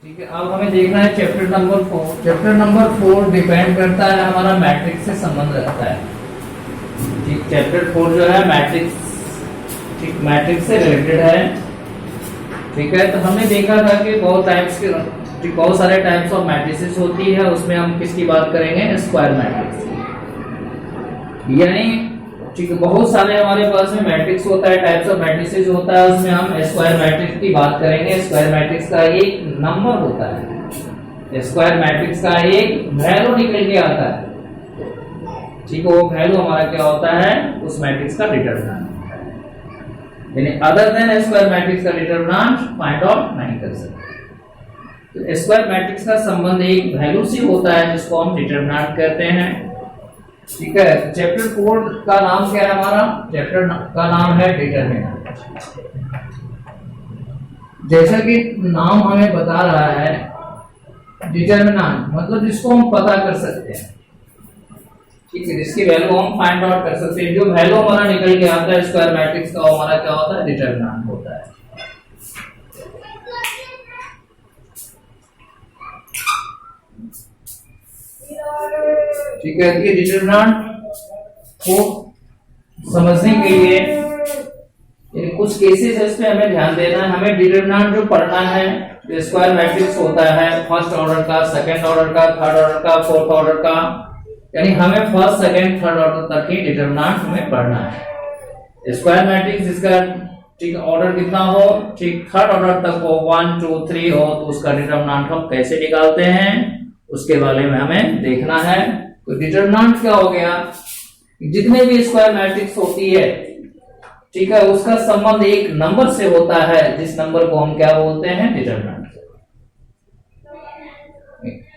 ठीक है, अब हमें देखना है chapter number 4। Chapter number 4 depend करता है हमारा मैट्रिक्स से संबंध रखता है। ठीक, चैप्टर 4 जो है मैट्रिक्स, ठीक, मैट्रिक्स से रिलेटेड है। ठीक है, तो हमने देखा था कि बहुत टाइप्स के, ठीक, बहुत सारे टाइप्स ऑफ मैट्रिसेस होती है। उसमें हम किसकी बात करेंगे? Square matrix. यानी ठीक है, बहुत सारे हमारे पास में मैट्रिक्स होता है, टाइप्स ऑफ मैट्रिसेस होता है, उसमें हम स्क्वायर मैट्रिक्स की बात करेंगे। स्क्वायर मैट्रिक्स का एक नंबर होता है, स्क्वायर मैट्रिक्स का एक वैल्यू निकल के आता है। ठीक है, वो वैल्यू हमारा क्या होता है? उस मैट्रिक्स का डिटरमिनेंट। यानी अदर देन स्क्वायर मैट्रिक्स का डिटरमिनेंट फाइंड आउट नहीं कर सकते। तो स्क्वायर मैट्रिक्स का संबंध एक वैल्यू से होता है जिसको हम डिटरमिनेंट कहते हैं। ठीक है, चैप्टर 4 का नाम क्या है? हमारा चैप्टर का नाम है डिटरमिनेंट। जैसा कि नाम हमें बता रहा है, डिटरमिनेंट मतलब जिसको हम पता कर सकते हैं। ठीक है, जिसकी वैल्यू हम फाइंड आउट कर सकते हैं। जो वैल्यू हमारा निकल के आता है स्क्वायर मैट्रिक्स का, हमारा क्या होता है? डिटरमिनेंट होता है। ठीक है, ये डिटरमिनेंट को समझने के लिए कुछ केसेस है, इस पे हमें ध्यान देना है। हमें डिटरमिनेंट जो पढ़ना है, जो स्क्वायर मैट्रिक्स होता है फर्स्ट ऑर्डर का, सेकंड ऑर्डर का, थर्ड ऑर्डर का, फोर्थ ऑर्डर का, यानी हमें फर्स्ट सेकंड थर्ड ऑर्डर तक ही डिटरमिनेंट हमें पढ़ना है। स्क्वायर मैट्रिक्स जिसका ठीक ऑर्डर कितना हो, ठीक थर्ड ऑर्डर तक हो, 1 2 3 हो, तो उसका डिटरमिनेंट हम कैसे निकालते हैं उसके बारे में हमें देखना है। तो डिटरमिनेंट क्या हो गया? जितने भी स्क्वायर मैट्रिक्स होती है, ठीक है, उसका संबंध एक नंबर से होता है, जिस नंबर को हम क्या बोलते हैं? डिटरमिनेंट।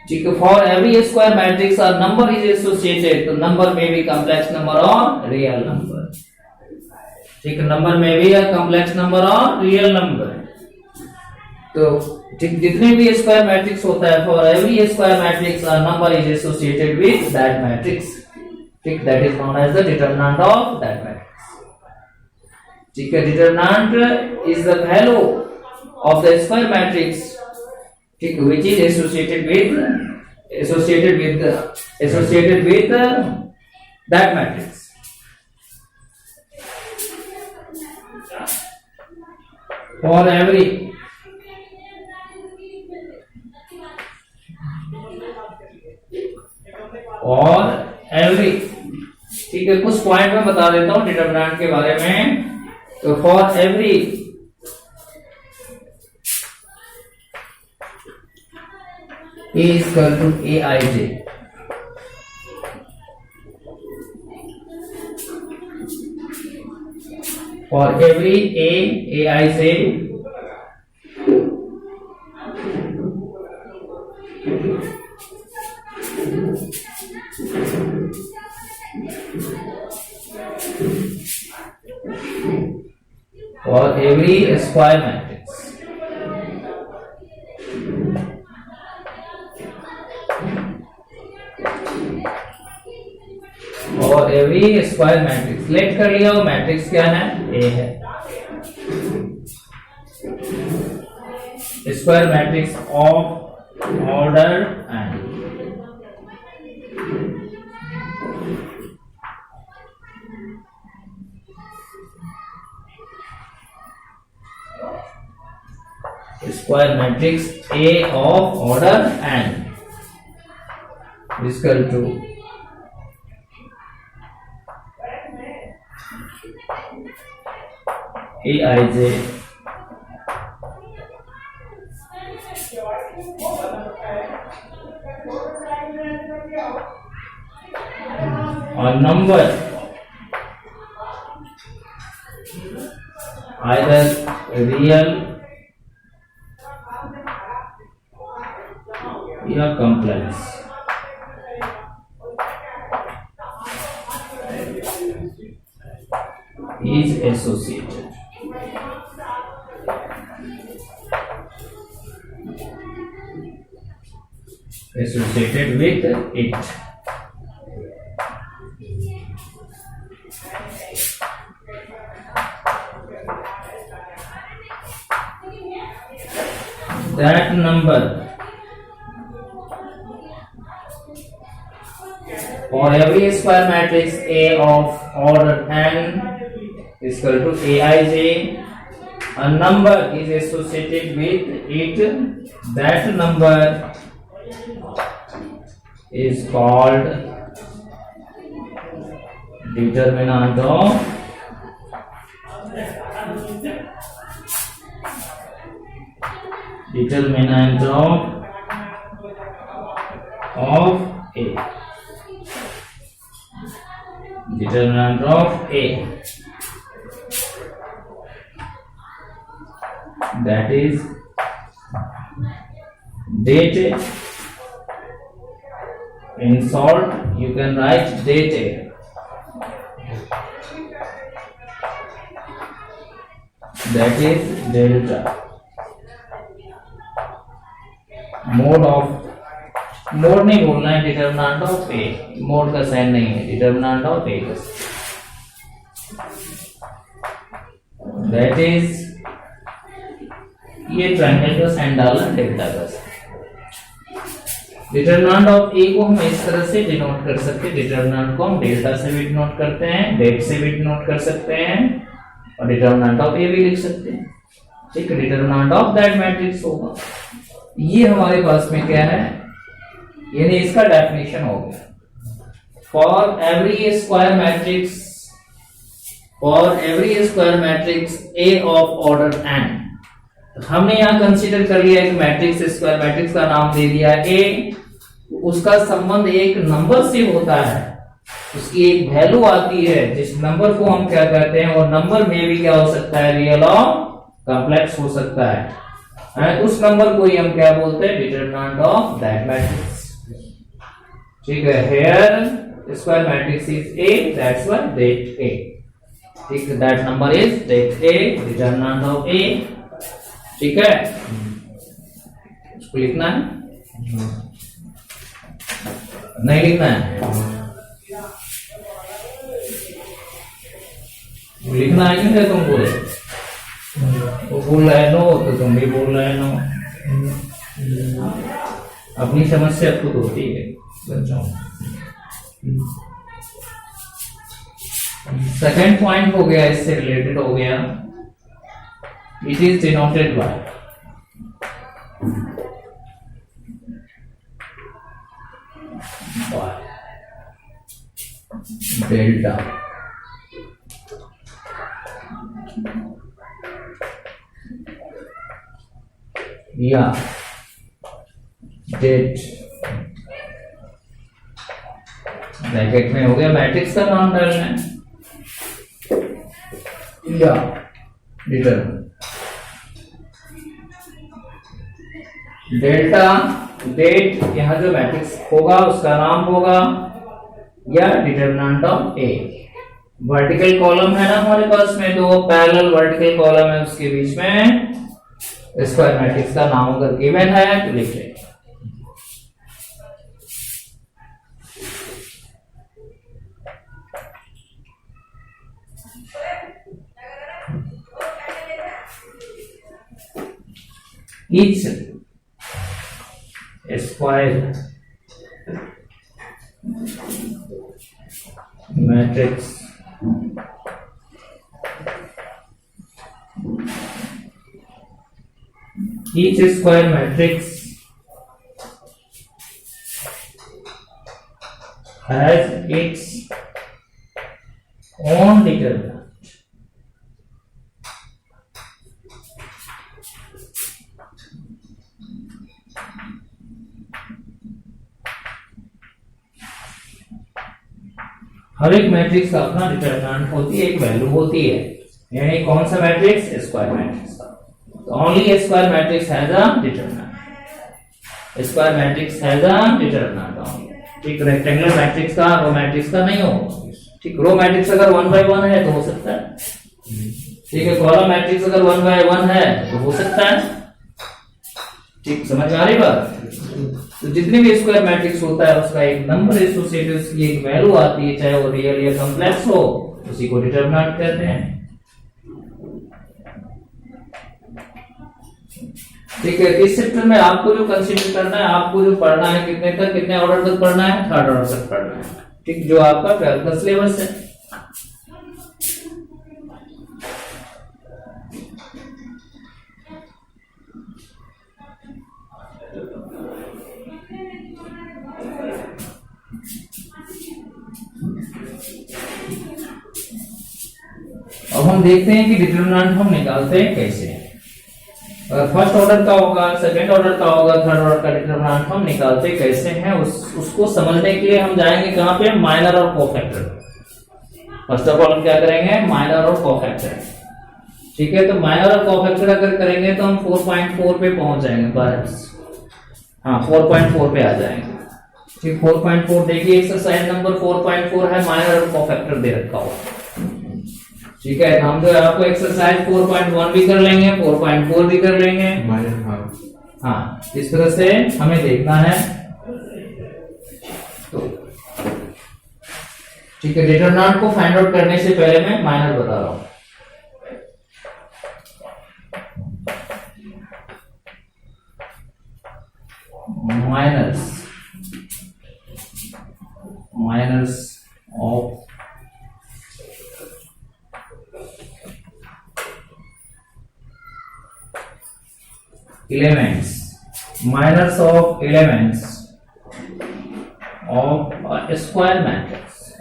ठीक है, for every square matrix a number is associated. तो नंबर में भी कॉम्प्लेक्स नंबर और रियल नंबर। ठीक है, नंबर में भी कॉम्प्लेक्स नंबर और रियल नंबर। तो ठीक, जितने भी स्क्वायर मैट्रिक्स होता है, for every square matrix a number is associated with that matrix. ठीक, that is known as the determinant of that matrix. ठीक है, determinant is the value of the square matrix, ठीक, which is associated with that matrix. For every ठीक है, कुछ point में बता देता हूं डिटरमिनेंट के बारे में। तो for every A is equal to Aij. For every Aij, for every square matrix, और एवरी स्क्वायर मैट्रिक्स लेट कर लिया। मैट्रिक्स क्या है? ए है। Square matrix of order N. Square matrix A of order N is equal to Aij और नंबर either real या complex. is associated with it. that number for every square matrix A of order n is equal to Aij, a number is associated with it, that number is called determinant of A. Determinant of A, that is date. In short, you can write date. That is delta. Mode नहीं बोलना है, determinant of A, mode का sign नहीं है, determinant of ए का, that is ये triangle का sign डालना, डेल्टा का साइन। डिटर्मिनेंट ऑफ ए को हम इस तरह से डिनोट कर सकते हैं, डिटर्मिनेंट को हम डेल्टा से भी डिनोट करते हैं, डेट से भी डिनोट कर सकते हैं, और डिटर्मिनेंट ऑफ ए भी लिख सकते हैं। ठीक है, डिटर्मिनेंट ऑफ दैट मैट्रिक्स होगा। ये हमारे पास में क्या है, यानी इसका डेफिनेशन हो गया। For every square matrix A of order N, हमने यहां कंसीडर कर लिया एक मैट्रिक्स, स्क्वायर मैट्रिक्स का नाम दे दिया ए, उसका संबंध एक नंबर से होता है, उसकी एक वैल्यू आती है, जिस नंबर को हम क्या कहते हैं, और नंबर में भी क्या हो सकता है, रियल और कॉम्प्लेक्स हो सकता है। उस नंबर को ही हम क्या बोलते हैं, डिटरमिनेंट ऑफ दैट मैट्रिक्स। ठीक है, here square matrix is A, that's why that A. ठीक है, that number is that A, determinant of A. ठीक है, उसको लिखना है, नहीं लिखना है, लिखना है क्यों तुम बोले, वो बोल रहा है नो तो तुम भी बोल रहे नो। अपनी समस्या खुद होती है बच्चों। सेकेंड पॉइंट हो गया, इससे रिलेटेड हो गया, it is denoted by delta. या डेट, ब्रैकेट में हो गया, मैट्रिक्स का नाम डालना है, या डिटरमिनेंट। डेल्टा डेट, यहां जो मैट्रिक्स होगा उसका नाम होगा, या determinant of A. Vertical column है ना हमारे पास में, दो पैरेलल वर्टिकल कॉलम है, उसके बीच में स्क्वायर मैट्रिक्स का नाम अगर गिवन है तो लिख लें। each square matrix has its own determinant. हर एक मैट्रिक्स का अपना डिटरमिनेंट होती है, एक वैल्यू होती है, यानी कौन सा मैट्रिक्स, स्क्वायर मैट्रिक्स का। Only square matrix has a determinant, square matrix has a determinant only. ठीक, रेक्टेंगुलर मैट्रिक्स का, रो मैट्रिक्स का नहीं होगा। ठीक, रो मैट्रिक्स अगर 1 by 1 है तो हो सकता है, ठीक है, कॉलम मैट्रिक्स अगर 1 by 1 है तो हो सकता है। ठीक, समझ में आ रही बात। तो जितने भी स्क्वायर मैट्रिक्स होता है उसका एक नंबर एसोसिएटेड, उसकी एक वैल्यू आती है, चाहे वो रियल या कॉम्प्लेक्स हो, उसी को डिटरमिनेंट कहते हैं। ठीक है, इस चैप्टर में आपको जो कंसीडर करना है, आपको जो पढ़ना है, कितने तक, कितने ऑर्डर तक पढ़ना है, थर्ड ऑर्डर तक पढ़ना है। ठीक, जो आपका 12th का सिलेबस है। अब हम देखते हैं कि डिटरमिनेंट हम निकालते हैं कैसे। फर्स्ट ऑर्डर का होगा, सेकंड ऑर्डर का होगा, थर्ड ऑर्डर का डिटरमिनेंट हम निकालते कैसे हैं, उसको समझने के लिए हम जाएंगे कहां पे, माइनर और कोफैक्टर। फर्स्ट ऑफ ऑल हम क्या करेंगे, माइनर और कोफैक्टर। ठीक है, तो माइनर और कोफैक्टर अगर करेंगे तो हम 4.4 पे पहुंच जाएंगे बस। हाँ, 4.4 पे आ जाएंगे। ठीक, 4.4 देखिए, एक्सरसाइज नंबर 4.4 है, माइनर और कोफैक्टर दे रखा हुआ। ठीक है, हम जो आपको एक्सरसाइज 4.1 भी कर लेंगे, 4.4 भी कर लेंगे। हाँ, इस तरह से हमें देखना है। तो ठीक है, डिटरमिनेंट को फाइंड आउट करने से पहले मैं माइनर बता रहा हूं। Minors of elements, minors of elements of a square matrix.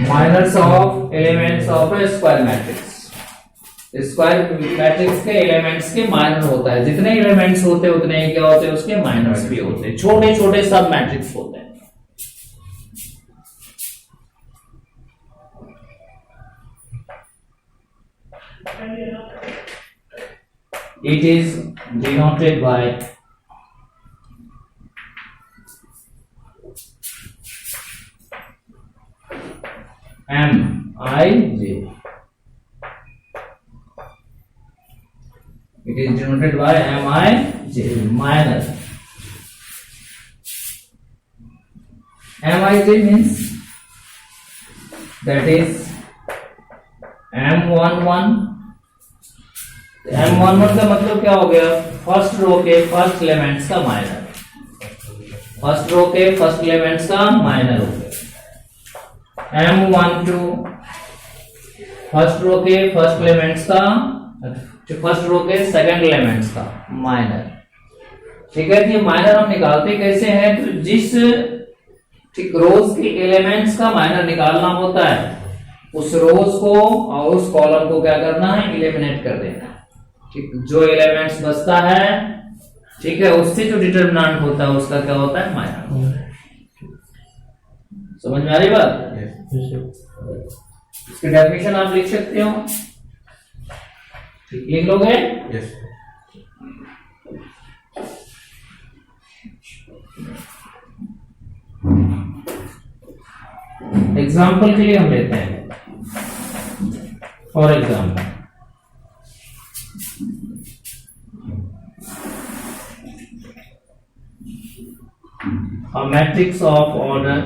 Minors of elements of a square matrix. Square matrix के एलिमेंट्स के माइनर होता है, जितने एलिमेंट्स होते हैं उतने ही क्या होते हैं, उसके माइनर्स भी होते हैं, छोटे छोटे सब मैट्रिक्स होते हैं। It is denoted by MIJ. It is denoted by MIJ, minor. MIJ means that is M11. M11 का मतलब क्या हो गया, फर्स्ट रो के फर्स्ट एलिमेंट्स का माइनर, फर्स्ट रो के फर्स्ट एलिमेंट्स का माइनर हो गया। M12 फर्स्ट रो के फर्स्ट एलिमेंट्स का, फर्स्ट रो के सेकंड एलिमेंट्स का माइनर। ठीक है, ये माइनर हम निकालते कैसे हैं, तो जिस ठीक रोज के एलिमेंट्स का माइनर निकालना होता है, उस रोज को और उस कॉलम को क्या करना है, एलिमिनेट कर देना। ठीक, जो एलिमेंट्स बचता है, ठीक है, उससे जो डिटरमिनेंट होता है उसका क्या होता है, माइनर। समझ में आ रही बात? इसकी डेफिनेशन आप लिख सकते हो, लिख लोगे? यस। एग्जाम्पल के लिए हम लेते हैं, for example a matrix of order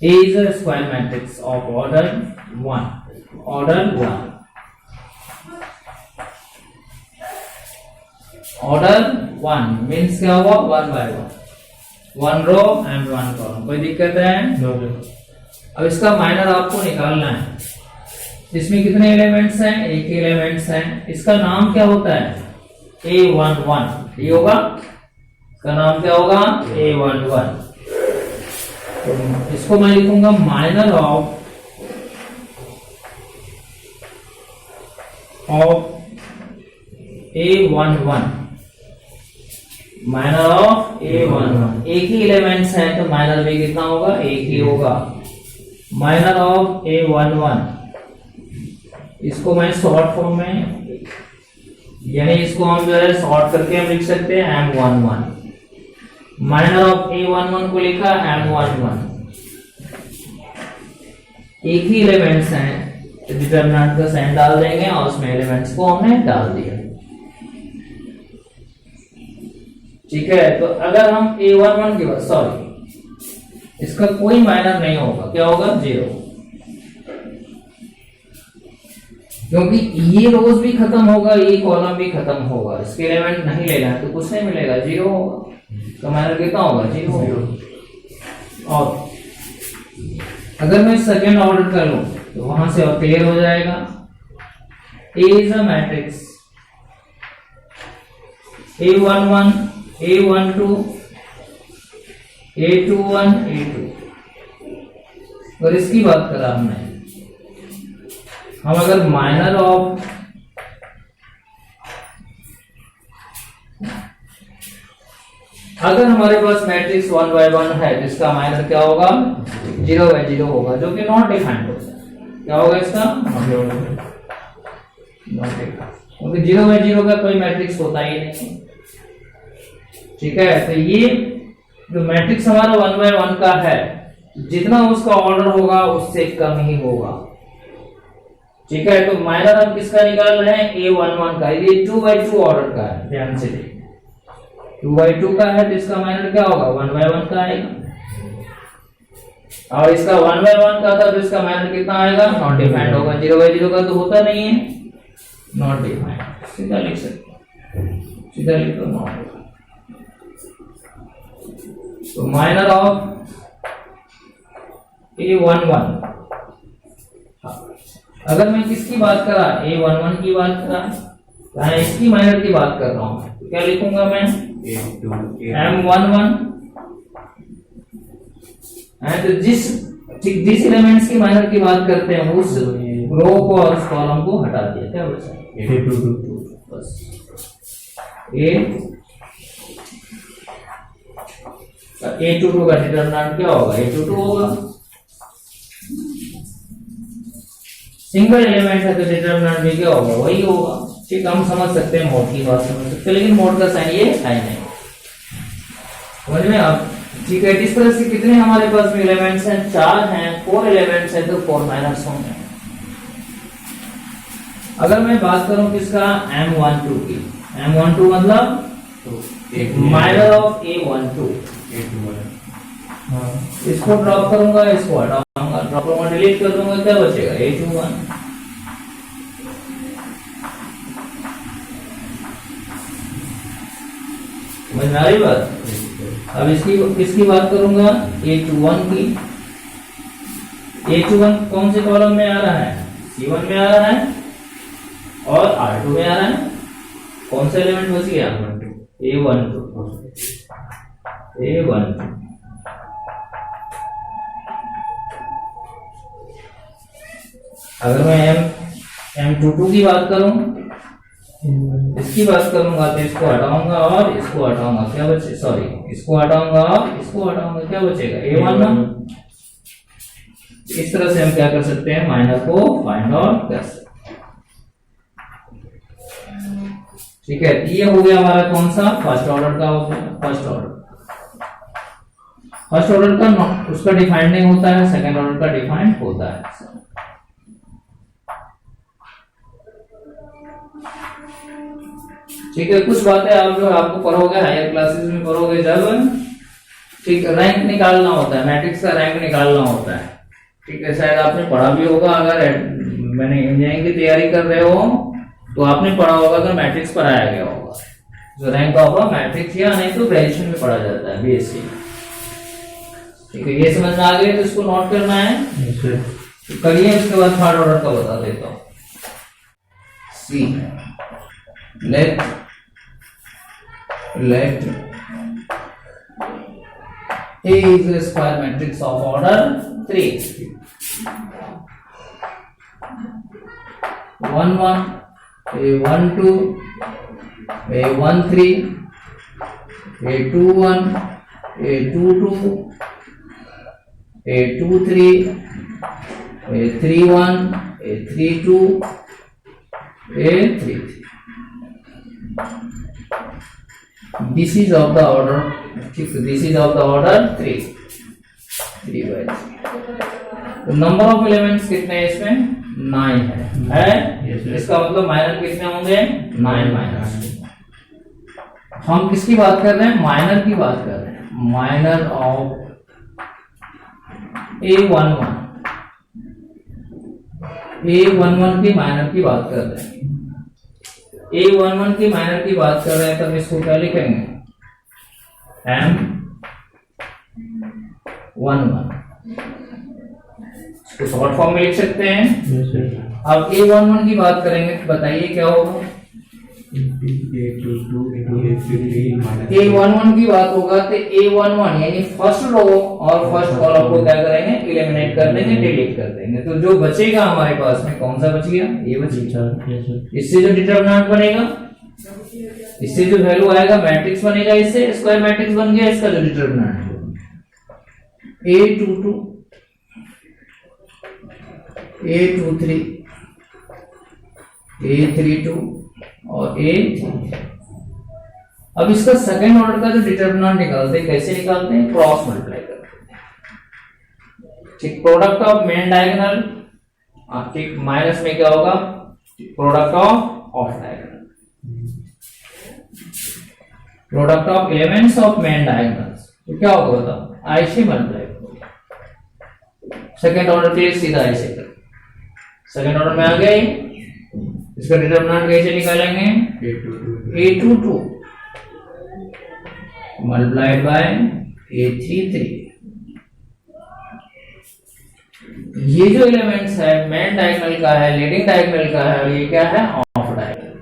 A is a square matrix of order 1. Order 1. Order 1 means क्या हुआ, 1 by 1. 1 row and 1 column. कोई दिक्कत है? No. अब इसका माइनर आपको निकालना है। इसमें कितने एलिमेंट्स हैं, एक ही एलिमेंट्स हैं। इसका नाम क्या होता है, A11। ये होगा, इसका नाम क्या होगा, A11। इसको मैं लिखूंगा minor of A11। Minor of A11, एक ही एलिमेंट्स हैं तो माइनर भी कितना होगा, एक ही होगा। माइनर ऑफ A11, इसको मैं शॉर्ट फॉर्म में, यानी इसको हम जो है शॉर्ट करके हम लिख सकते हैं M11। माइनर ऑफ A11 को लिखा M11। एक ही एलिमेंट्स हैं, तो डिटरमिनेंट का साइन डाल देंगे और उसमें एलिमेंट्स को हमने डाल दिया। ठीक है, तो अगर हम A11 की बात, सॉरी इसका कोई माइनर नहीं होगा, क्या होगा 0, क्योंकि ये रोज भी खत्म होगा, ये कॉलम भी खत्म होगा, इसके एलिमेंट नहीं लेना है तो कुछ नहीं मिलेगा, 0 होगा, तो माइनर कितना होगा 0 होगा। और अगर मैं सेकेंड ऑर्डर कर लूं तो वहां से और क्लियर हो जाएगा। A is a matrix A11 A12 A21 A2, और इसकी बात करा हमने, हम अगर माइनर ऑफ अगर हमारे पास मैट्रिक्स 1 by 1 है जिसका माइनर क्या होगा 0 by 0 होगा, जो कि नॉट डिफाइंड होता है, क्या होगा इसका क्योंकि 0 by 0 का कोई मैट्रिक्स होता ही नहीं। ठीक है, तो ये जो मैट्रिक्स हमारा 1 by 1 का है, जितना उसका ऑर्डर होगा उससे कम ही होगा। ठीक है, तो माइनर हम किसका निकाल रहे हैं A11 का, ये 2 by 2 ऑर्डर का है, ध्यान से देखिए 2 by 2 का है, तो इसका माइनर क्या होगा 1 by 1 का आएगा, और इसका 1 by 1 का था तो इसका माइनर कितना आएगा नॉट डिफाइंड होगा, 0 by 0 का तो होता नहीं है, नॉट डिफाइंड, सीधा लिख सकते हैं, सीधा लिख दो नॉट। तो माइनर ऑफ A11, अगर मैं किसकी बात करा A11 की बात करा, तो इसकी माइनर की बात कर रहा हूं, तो क्या लिखूंगा मैं M11, तो जिस एलिमेंट्स की माइनर की बात करते हैं उस रो को और उस कॉलम को हटा दिया, क्या बचा A22, बस A22 का डिटरमिनेंट क्या होगा A22 होगा, सिंगल एलिमेंट है तो डिटरमिनेंट भी क्या होगा वही होगा। ठीक, हम समझ सकते हैं, मोड की बात समझ सकते हैं, लेकिन मोड का साइन ये है नहीं, समझ में आप। ठीक है, इस तरह से कितने हमारे पास में एलिमेंट्स हैं, 4 हैं, 4 एलिमेंट्स हैं तो 4 माइनर्स होंगे। अगर मैं बात करूं किसका M12 की, M12 मतलब माइनर ऑफ A12, इसको ड्रॉप करूंगा, इसको हटाऊंगा, ड्रॉप करूंगा, डिलीट कर दूंगा, क्या बचेगा A21। समझ में आ रही बात। अब इसकी किसकी बात करूंगा A21 की, A21 कौन से कॉलम में आ रहा है C1 में आ रहा है और R2 में आ रहा है, कौन सा एलिमेंट बच गया A12। अगर मैं M22 की बात करूं, इसकी बात करूंगा तो इसको हटाऊंगा और इसको हटाऊंगा, क्या बचे, सॉरी इसको हटाऊंगा और इसको हटाऊंगा, क्या बचेगा A1। इस तरह से हम क्या कर सकते हैं, माइनर को फाइंड आउट कर सकते हैं। ठीक है, ये हो गया हमारा कौन सा फर्स्ट ऑर्डर का हो गया। फर्स्ट ऑर्डर का उसका डिफाइंड नहीं होता है, सेकंड ऑर्डर का डिफाइंड होता है। ठीक है, कुछ बातें आप जो आपको पढ़ोगे हायर क्लासेस में पढ़ोगे जब, ठीक रैंक निकालना होता है, मैट्रिक्स का रैंक निकालना होता है। ठीक है, शायद आपने पढ़ा भी होगा, अगर मैंने इंजीनियरिंग की तैयारी कर रहे हो तो आपने पढ़ा होगा, अगर मैट्रिक्स पढ़ाया गया होगा जो रैंक ऑफ मैट्रिक्स, या नहीं तो ग्रेजुएशन में पढ़ा जाता है बीएससी। ठीक है, ये समझ में आ गई तो इसको नोट करना है, तो करिए, उसके बाद थर्ड ऑर्डर का बता देता हूं। सी let A is a square matrix of order 3, 1 1 A12 A13 A21 A22 A23 A31 A32 A33। This is of the order, this is of the order 3 by 3। तो नंबर ऑफ एलिमेंट्स कितने हैं इसमें? 9 है? इसका मतलब माइनर कितने होंगे? 9 minus. हम किसकी बात कर रहे हैं? माइनर की बात कर रहे हैं। माइनर ऑफ A11 की माइनर की बात कर रहे हैं। A11 की माइनर की बात कर रहे हैं, तब इसको क्या लिखेंगे? M11 इसको शॉर्ट फॉर्म में लिख सकते हैं। अब A11 की बात करेंगे तो बताइए क्या होगा? A11 की बात होगा तो A11 यानी फर्स्ट रो और फर्स्ट कॉलम को क्या करेंगे? एलिमिनेट कर देंगे, डिलीट कर देंगे। तो जो बचेगा हमारे पास में कौन सा बच गया? ये बचेगा। इससे जो डिटरमिनेंट बनेगा, इससे जो वैल्यू आएगा मैट्रिक्स बनेगा, इससे स्क्वायर मैट्रिक्स बन गया। इसका जो डिटरमिनेंट A22 A23 A32 और A33। अब इसका सेकेंड ऑर्डर का जो डिटरमिनेंट निकालते हैं, कैसे निकालते हैं? क्रॉस मल्टीप्लाई करते हैं। ठीक, प्रोडक्ट ऑफ मेन डायगोनल, ठीक, माइनस में क्या होगा? Product of diagonal, product of elements of main diagonals. तो क्या होगा बताओ? आई से मल्टीप्लाई करो। सेकेंड ऑर्डर के लिए सीधा ऐसे करो। सेकेंड ऑर्डर में आ गए। इसका डिटरमिनेंट कैसे निकालेंगे? A22 multiplied by A33। ये जो एलिमेंट्स है मेन डायगोनल का है, लीडिंग डायगोनल का है, और ये क्या है? Of diagonal.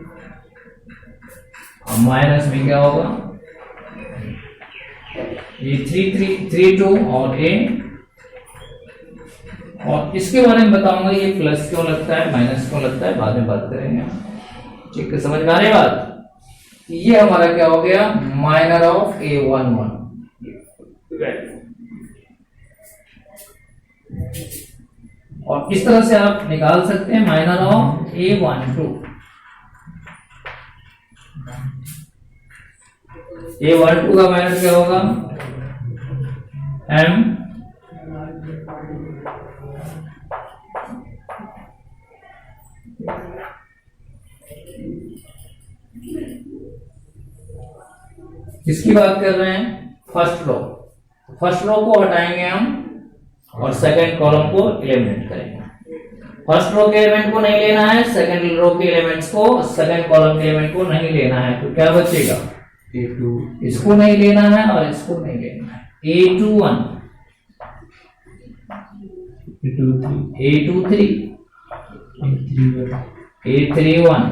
अब माइनस में क्या होगा? A32 और A, और इसके बारे में बताऊंगा ये प्लस क्यों लगता है, माइनस क्यों लगता है, बाद में बात करेंगे। ठीक है, समझ में आ रही बात? ये हमारा क्या हो गया? Minor of A11। और इस तरह से आप निकाल सकते हैं माइनर ऑफ A12। A12 का माइनर क्या होगा? M किसकी बात कर रहे हैं? First row. फर्स्ट रो को हटाएंगे हम और सेकंड कॉलम को एलिमिनेट करेंगे। फर्स्ट रो के एलिमेंट को नहीं लेना है, सेकंड रो के एलिमेंट्स को, सेकंड कॉलम के एलिमेंट को नहीं लेना है। तो क्या बचेगा? A2, इसको नहीं लेना है और इसको नहीं लेना है। A21 A23 A31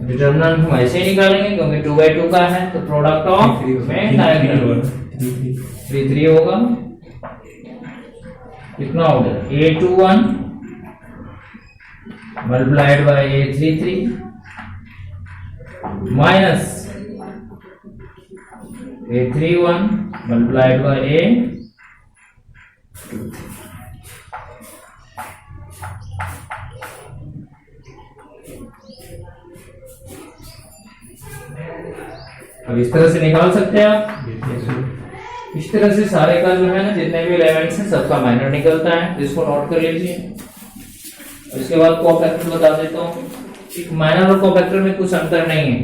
डिटरमिनेंट हम ऐसे ही निकालेंगे क्योंकि 2/2 का है। तो प्रोडक्ट ऑफ मेन डायगोनल 3 होगा। कितना हो गया? A21 multiplied by A33 minus A31 multiplied by A23। अब इस तरह से निकाल सकते हैं आप। इस तरह से सारे का जो है ना, जितने भी एलिमेंट्स हैं सबका माइनर निकलता है। तो इसको नोट कर लीजिए। इसके बाद कोफैक्टर बता देता हूँ। एक माइनर और कोफैक्टर में कुछ अंतर नहीं है।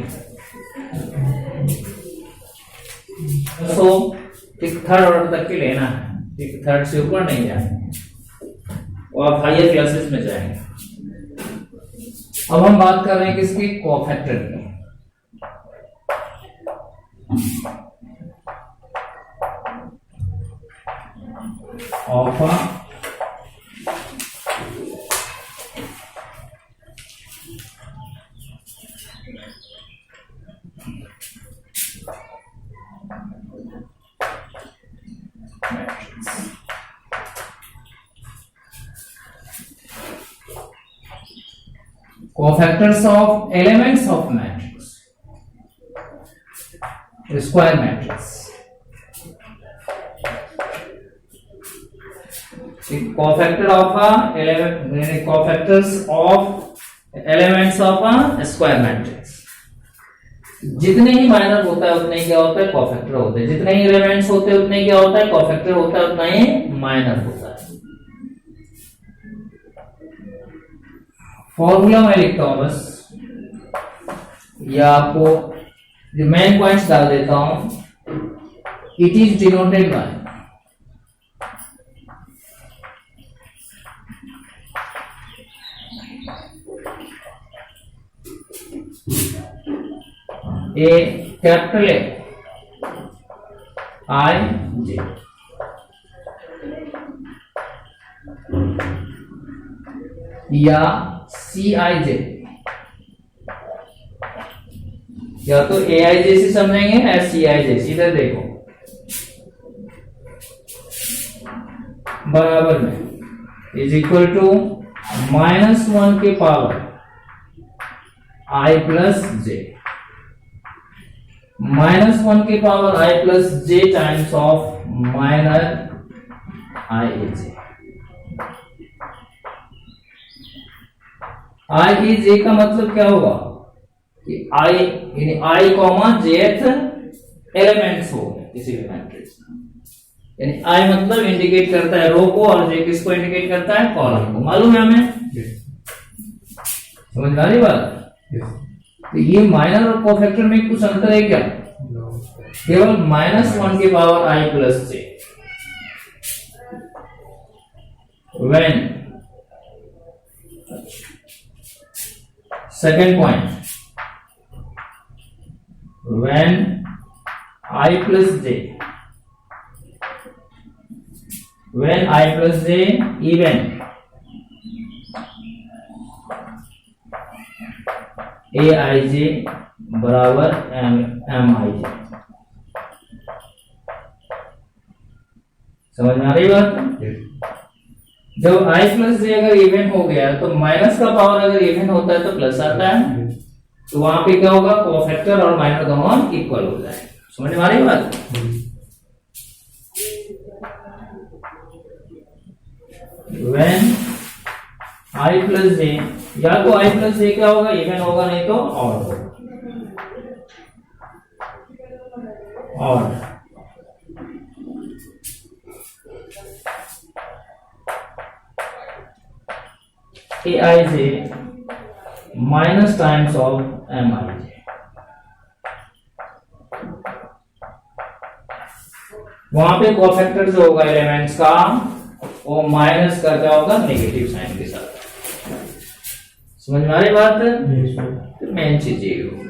तो एक थर्ड ऑर्डर तक के लेना है, एक थर्ड से ऊपर नहीं जाना, और आप हायर क्लासेस में जाएंगे। अब हम बात कर रहे हैं किसकी? कोफैक्टर की। Of cofactors of elements of matrix, square matrix. Cofactor of a element, cofactors of elements of a square matrix. जितने ही माइनर होता है उतने ही क्या होता है, कोफैक्टर होते हैं। जितने ही एलिमेंट्स होते हैं उतने ही क्या होता है, कोफैक्टर होता है, उतना ही माइनर होता है। फॉर्मूला मैं लिखता हूं बस, या आपको जो मेन पॉइंट्स डाल देता हूं। It is denoted by A capital A I J, या CIJ, या तो AIJ से समझेंगे या CIJ। सीधे देखो बराबर में इज इक्वल टू -1 के पावर I प्लस J, -1 के power I plus J times of minor IJ। IJ का मतलब क्या होगा कि I यानी I कॉमा jth एलिमेंट्स हो किसी भी मैट्रिक्स का। यानी I मतलब इंडिकेट करता है रो को, और J किसको इंडिकेट करता है, कॉलम को। मालूम है हमें? समझ में आ रही बात? तो ये माइनर और कोफैक्टर में कुछ अंतर है क्या? केवल -1 के power I plus J when, second point, when I plus J, when I plus J even AIJ बराबर MIJ। समझ में आ रही बात? जब I प्लस J अगर इवन हो गया तो माइनस का पावर अगर इवन होता है तो प्लस आता है, तो वहां पे क्या होगा, कोफैक्टर और माइनर दोनों इक्वल हो जाएंगे। समझ में आ रही बात? When I प्लस J, या तो I प्लस J क्या होगा, इवन होगा, नहीं तो ऑड होगा। Odd AIJ minus times of MIJ। वहां पे कोफैक्टर जो होगा एलिमेंट्स का वो माइनस का क्या होगा, नेगेटिव साइन के साथ। समझ में आ रही बात? तो मेन चीज ये होगी।